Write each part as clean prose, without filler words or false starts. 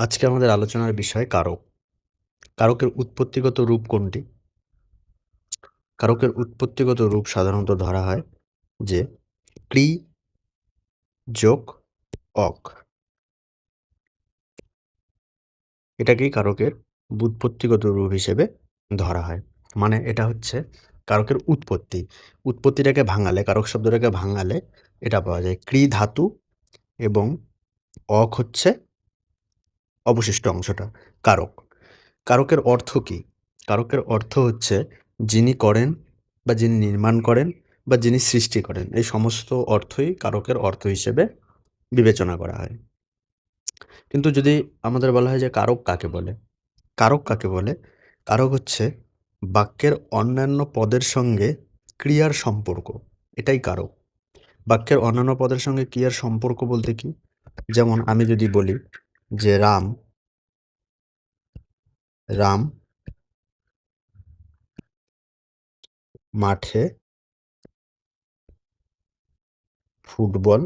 আজকে আমাদের আলোচনার বিষয় কারক। কারকের উৎপত্তিগত রূপ কোনটি? কারকের উৎপত্তিগত রূপ সাধারণত ধরা হয় যে ক্রি যোগ অক, এটাকেই কারকের ব্যুৎপত্তিগত রূপ হিসেবে ধরা হয়। মানে এটা হচ্ছে কারকের উৎপত্তি। উৎপত্তিটাকে ভাঙালে, কারক শব্দটাকে ভাঙালে এটা পাওয়া যায় ক্রি ধাতু এবং অক হচ্ছে অবশিষ্ট অংশটা কারক। কারকের অর্থ কী? কারকের অর্থ হচ্ছে যিনি করেন বা যিনি নির্মাণ করেন বা যিনি সৃষ্টি করেন, এই সমস্ত অর্থই কারকের অর্থ হিসেবে বিবেচনা করা হয়। কিন্তু যদি আমাদের বলা হয় যে কারক কাকে বলে? কারক কাকে বলে? কারক হচ্ছে বাক্যের অন্যান্য পদের সঙ্গে ক্রিয়ার সম্পর্ক, এটাই কারক। বাক্যের অন্যান্য পদের সঙ্গে ক্রিয়ার সম্পর্ক বলতে কি? যেমন আমি যদি বলি যে রাম রাম মাঠে ফুটবল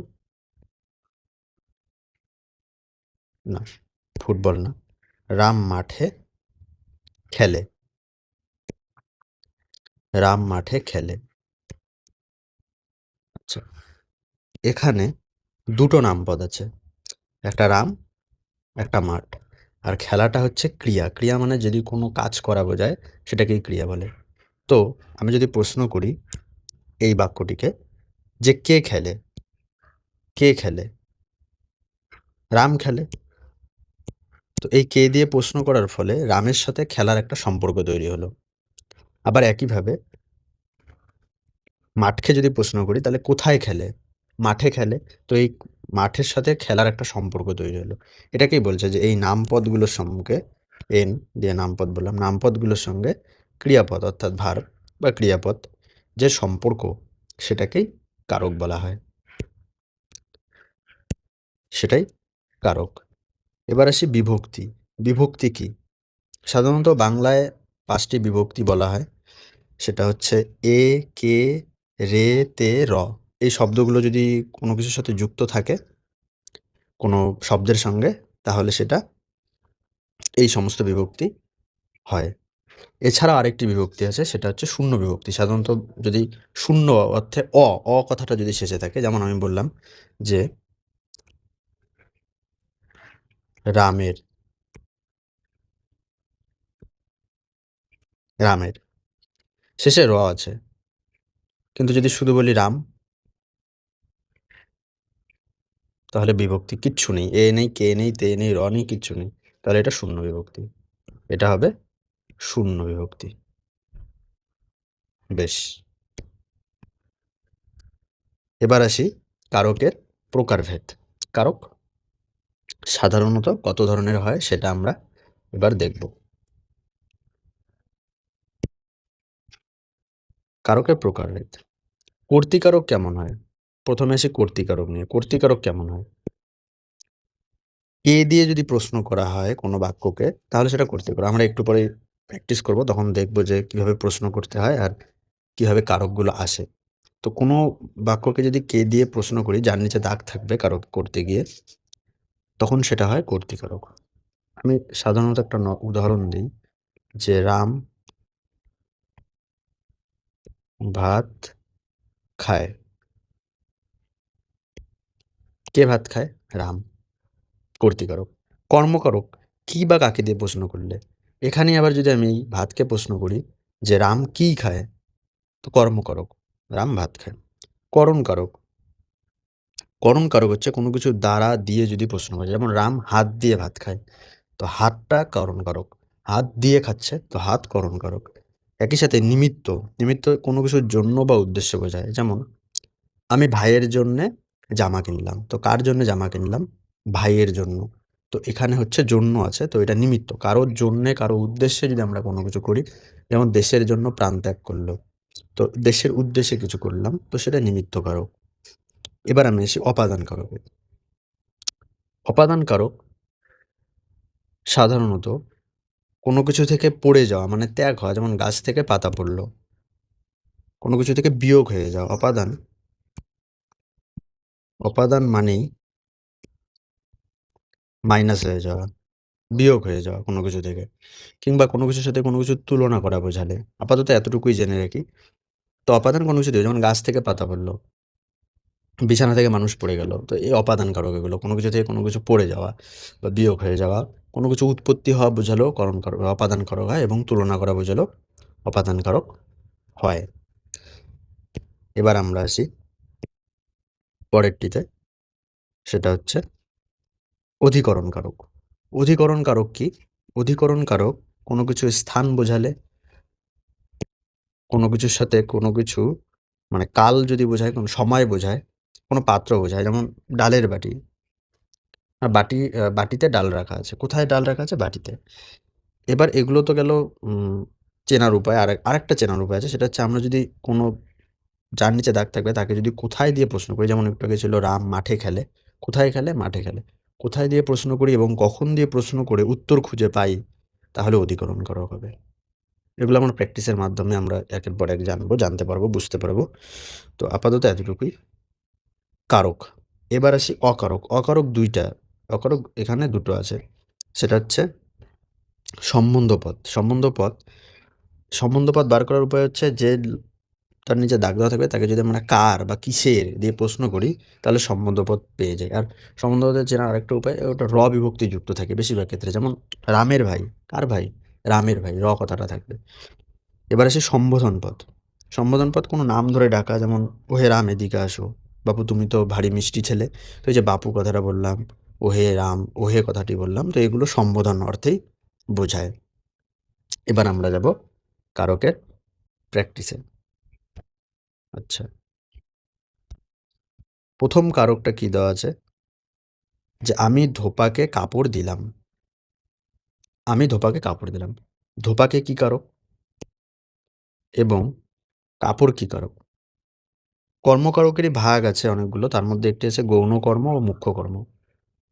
না ফুটবল না রাম মাঠে খেলে। রাম মাঠে খেলে। আচ্ছা, এখানে দুটো নামপদ আছে, একটা রাম একটা মাঠ। আর খেলাটা হচ্ছে ক্রিয়া। ক্রিয়া মানে যদি কোনো কাজ করা বোঝায় সেটাকেই ক্রিয়া বলে। তো আমি যদি প্রশ্ন করি এই বাক্যটিকে যে কে খেলে? কে খেলে? রাম খেলে। তো এই কে দিয়ে প্রশ্ন করার ফলে রামের সাথে খেলার একটা সম্পর্ক তৈরি হলো। আবার একইভাবে মাঠকে যদি প্রশ্ন করি তাহলে কোথায় খেলে? মাঠে খেলে। তো এই মাঠের সাথে খেলার একটা সম্পর্ক তৈরি হলো। এটাকেই বলছে যে এই নামপদগুলোর সঙ্গে এন দিয়ে নামপদ বললাম, নামপদগুলোর সঙ্গে ক্রিয়াপদ অর্থাৎ ভার্ব বা ক্রিয়াপদ যে সম্পর্ক সেটাকেই কারক বলা হয়। সেটাই কারক। এবার আসি বিভক্তি। বিভক্তি কি? সাধারণত বাংলায় ৫টি বিভক্তি বলা হয়। সেটা হচ্ছে এ, কে, রে, তে, র। এই শব্দগুলো যদি কোনো কিছুর সাথে যুক্ত থাকে কোনো শব্দের সঙ্গে, তাহলে সেটা এই সমস্ত বিভক্তি হয়। এছাড়াও আরেকটি বিভক্তি আছে, সেটা হচ্ছে শূন্য বিভক্তি। সাধারণত যদি শূন্য অর্থে কথাটা যদি শেষে থাকে, যেমন আমি বললাম যে রামের রামের শেষে র আছে, কিন্তু যদি শুধু বলি রাম, তাহলে বিভক্তি কিচ্ছু নেই, এ নেই, কে নেই, তে নেই, র নেই, কিচ্ছু নেই, তাহলে এটা শূন্য বিভক্তি। এটা হবে শূন্য বিভক্তি। বেশ, এবার আসি কারকের প্রকারভেদ। কারক সাধারণত কত ধরনের হয় সেটা আমরা এবার দেখব। কারকের প্রকারভেদ। কর্তৃকারক কেমন হয়? প্রথমে আসি কর্তৃকারক নিয়ে। কর্তৃকারক কেমন হয়? কে দিয়ে যদি প্রশ্ন করা হয় কোনো বাক্যকে, তাহলে সেটা কর্তৃকারক। আমরা একটু পরে প্র্যাকটিস করব, তখন দেখব যে কিভাবে প্রশ্ন করতে হয় আর কিভাবে কারকগুলো আসে। তো কোনো বাক্যকে যদি কে দিয়ে প্রশ্ন করি, যার নিচে দাগ থাকবে কারক করতে গিয়ে, তখন সেটা হয় কর্তৃকারক। আমি সাধারণত একটা উদাহরণ দিই যে রাম ভাত খায়। কে ভাত খায়? রাম। কর্তৃকারক। কর্মকারক কি বা কাকে দিয়ে প্রশ্ন করলে? এখানে আবার যদি আমি ভাতকে প্রশ্ন করি যে রাম কি খায়? তো কর্মকারক, রাম ভাত খায়। করণকারক। করণকারক হচ্ছে কোনো কিছু দ্বারা দিয়ে যদি প্রশ্ন করে, যেমন রাম হাত দিয়ে ভাত খায়, তো হাতটা করণকারক। হাত দিয়ে খাচ্ছে, তো হাত করণকারক। একই সাথে নিমিত্ত। নিমিত্ত কোনো কিছুর জন্য বা উদ্দেশ্য বোঝায়। যেমন আমি ভাইয়ের জন্যে জামা কিনলাম। তো কার জন্য জামা কিনলাম? ভাইয়ের জন্য। তো এখানে হচ্ছে জন্য আছে, তো এটা নিমিত্ত। কারোর জন্যে, কারো উদ্দেশ্যে যদি আমরা কোনো কিছু করি, যেমন দেশের জন্য প্রাণ ত্যাগ করলো, তো দেশের উদ্দেশ্যে কিছু করলাম, তো সেটা নিমিত্ত কারক। এবার আমি আসি অপাদান কারকে। অপাদান কারক সাধারণত কোনো কিছু থেকে পড়ে যাওয়া মানে ত্যাগ হওয়া, যেমন গাছ থেকে পাতা পড়লো, কোনো কিছু থেকে বিয়োগ হয়ে যাওয়া। অপাদান অপাদান মানেই মাইনাস হয়ে যাওয়া। বিয়োগ হয়ে যাওয়া কোনো কিছু থেকে, কিংবা কোনো কিছুর সাথে কোনো কিছুর তুলনা করা বোঝালে। আপাতত এতটুকুই জেনে রাখি। তো অপাদান কোনো কিছু দিয়ে, যেমন গাছ থেকে পাতা পড়ল, বিছানা থেকে মানুষ পড়ে গেল, তো এই অপাদান কারক এগুলো। কোনো কিছু থেকে কোনো কিছু পড়ে যাওয়া বা বিয়োগ হয়ে যাওয়া, কোনো কিছু উৎপত্তি হওয়া বোঝালেও করণ কারক অপাদান কারক হয়, এবং তুলনা করা বোঝালেও অপাদান কারক হয়। এবার আমরা আসি পরেরটিতে, সেটা হচ্ছে অধিকরণ কারক। অধিকরণ কারক কি? অধিকরণ কারক কোনো কিছুর স্থান বোঝালে, কোনো কিছুর সাথে কোনো কিছু, মানে কাল যদি বোঝায়, কোনো সময় বোঝায়, কোনো পাত্র বোঝায়, যেমন ডালের বাটি। বাটিতে ডাল রাখা আছে। কোথায় ডাল রাখা আছে? বাটিতে। এবার এগুলো তো গেল চেনার উপায়। আরেকটা চেনার উপায় আছে, সেটা হচ্ছে আমরা যদি কোনো, যার নিচে দাগ থাকবে তাকে যদি কোথায় দিয়ে প্রশ্ন করি, যেমন একটু আগে ছিল রাম মাঠে খেলে। কোথায় খেলে? মাঠে খেলে। কোথায় দিয়ে প্রশ্ন করি এবং কখন দিয়ে প্রশ্ন করে উত্তর খুঁজে পাই, তাহলে অধিকরণ কারক হবে। এগুলো আমরা প্র্যাকটিসের মাধ্যমে আমরা একের পর এক জানতে পারবো, বুঝতে পারবো। তো আপাতত এতটুকুই কারক। এবার আসি অকারক। অকারক এখানে দুটো আছে, সেটা হচ্ছে সম্বন্ধপদ। সম্বন্ধপদ বার করার উপায় হচ্ছে, যে তার নিচে দাগ দেওয়া থাকবে তাকে যদি আমরা কার বা কিসের দিয়ে প্রশ্ন করি, তাহলে সম্বন্ধপদ পেয়ে যাই। আর সম্বন্ধপদের চেনার আরেকটা উপায়, ওটা র বিভক্তি যুক্ত থাকে বেশিরভাগ ক্ষেত্রে। যেমন রামের ভাই, কার ভাই? রামের ভাই, র কথাটা থাকবে। এবার আসে সম্বোধন পদ। সম্বোধন পদ কোনো নাম ধরে ডাকা, যেমন ওহে রাম এদিকে আসো, বাপু তুমি তো ভারী মিষ্টি ছেলে। তো এই যে বাপু কথাটা বললাম, ওহে রাম, ওহে কথাটি বললাম, তো এগুলো সম্বোধন অর্থেই বোঝায়। এবার আমরা যাব কারকের প্র্যাকটিসে। আচ্ছা, প্রথম কারকটা কি দেওয়া আছে, যে আমি ধোপাকে কাপড় দিলাম। আমি ধোপাকে কাপড় দিলাম। ধোপাকে কি কারক এবং কাপড় কি কারক? কর্মকারকেরই ভাগ আছে অনেকগুলো, তার মধ্যে একটি আছে গৌণ কর্ম ও মুখ্য কর্ম।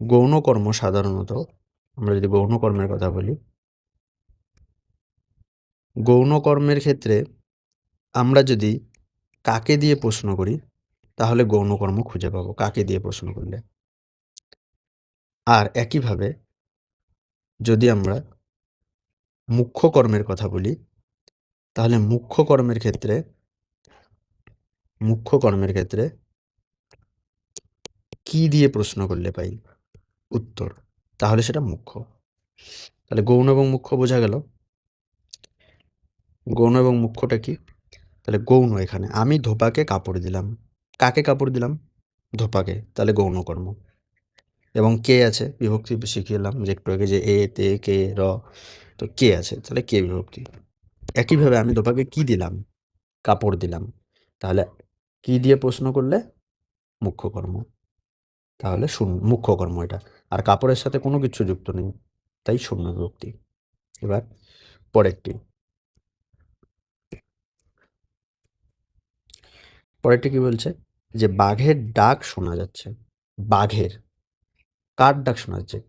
গৌণ কর্ম সাধারণত, আমরা যদি গৌণ কর্মের কথা বলি, গৌণ কর্মের ক্ষেত্রে আমরা যদি কাকে দিয়ে প্রশ্ন করি, তাহলে গৌণ কর্ম খুঁজে পাবো কাকে দিয়ে প্রশ্ন করলে। আর একইভাবে যদি আমরা মুখ্য কর্মের কথা বলি, তাহলে মুখ্য কর্মের ক্ষেত্রে কি দিয়ে প্রশ্ন করলে পাই উত্তর, তাহলে সেটা মুখ্য। তাহলে গৌণ এবং মুখ্য বোঝা গেল। গৌণ এবং মুখ্যটা কি? তাহলে গৌণ, এখানে আমি ধোপাকে কাপড় দিলাম। কাকে কাপড় দিলাম? ধোপাকে, তাহলে গৌণ কর্ম। এবং কে আছে, বিভক্তি শিখিয়ে এলাম যে একটু আগে, যে এ, তে, কে, র, তো কে আছে, তাহলে কে বিভক্তি। একইভাবে আমি ধোপাকে কি দিলাম? কাপড় দিলাম। তাহলে কি দিয়ে প্রশ্ন করলে? মুখ্য কর্ম, তাহলে শূন্য, মুখ্য কর্ম এটা। আর কাপড়ের সাথে কোনো কিছু যুক্ত নেই, তাই শূন্য বিভক্তি। এবার পরেরটি কি বলছে, যে বাঘের ডাক শোনা যাচ্ছে। বাঘের, কার ডাক শোনা যাচ্ছে?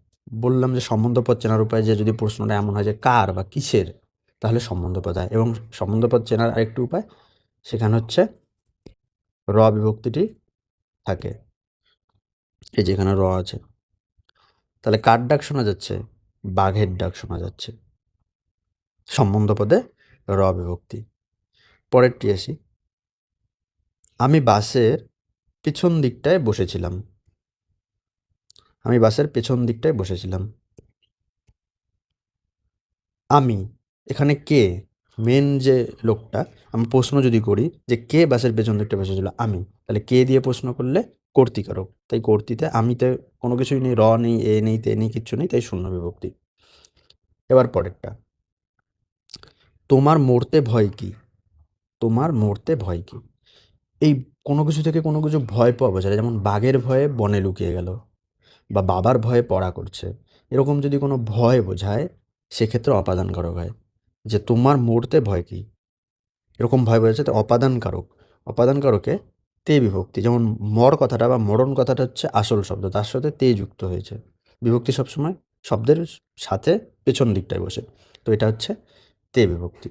বললাম যে সম্বন্ধপদ চেনার উপায়, যে যদি প্রশ্নটা এমন হয় যে কার বা কিসের, তাহলে সম্বন্ধপদ হয়। এবং সম্বন্ধপদ চেনার আরেকটি উপায়, সেখানে হচ্ছে র বিভক্তিটি থাকে, এই যেখানে র আছে। তাহলে কার ডাক শোনা যাচ্ছে? বাঘের ডাক শোনা যাচ্ছে। সম্বন্ধপদে র বিভক্তি। পরেরটি আসি, আমি বাসের পিছন দিকটায় বসেছিলাম। আমি বাসের পেছন দিকটায় বসেছিলাম। আমি, এখানে কে মেন যে লোকটা, আমি প্রশ্ন যদি করি যে কে বাসের পেছন দিকটা বসেছিল, আমি, তাহলে কে দিয়ে প্রশ্ন করলে কর্তৃকারক, তাই কর্তৃতে আমিতে কোনো কিছুই নেই, র নেই, এ নেই, তে নেই, কিচ্ছু নেই, তাই শূন্য বিভক্তি। এবার পরেরটা, তোমার মরতে ভয় কি? তোমার মরতে ভয় কি? এই কোনো কিছু থেকে কোনো কিছু ভয় পাওয়া বোঝায়, যেমন বাঘের ভয়ে বনে লুকিয়ে গেল, বা বাবার ভয়ে পড়া করছে। এরকম যদি কোনো ভয় বোঝায়, সেক্ষেত্রে অপাদান কারক হয়। যে তোমার মরতে ভয় কি, এরকম ভয় বোঝাচ্ছে, তো অপাদান কারক। অপাদান কারকে তে বিভক্তি, যেমন মর কথাটা বা মরণ কথাটা হচ্ছে আসল শব্দ, তার সাথে তে যুক্ত হয়েছে। বিভক্তি সবসময় শব্দের সাথে পেছন দিকটায় বসে, তো এটা হচ্ছে তে বিভক্তি।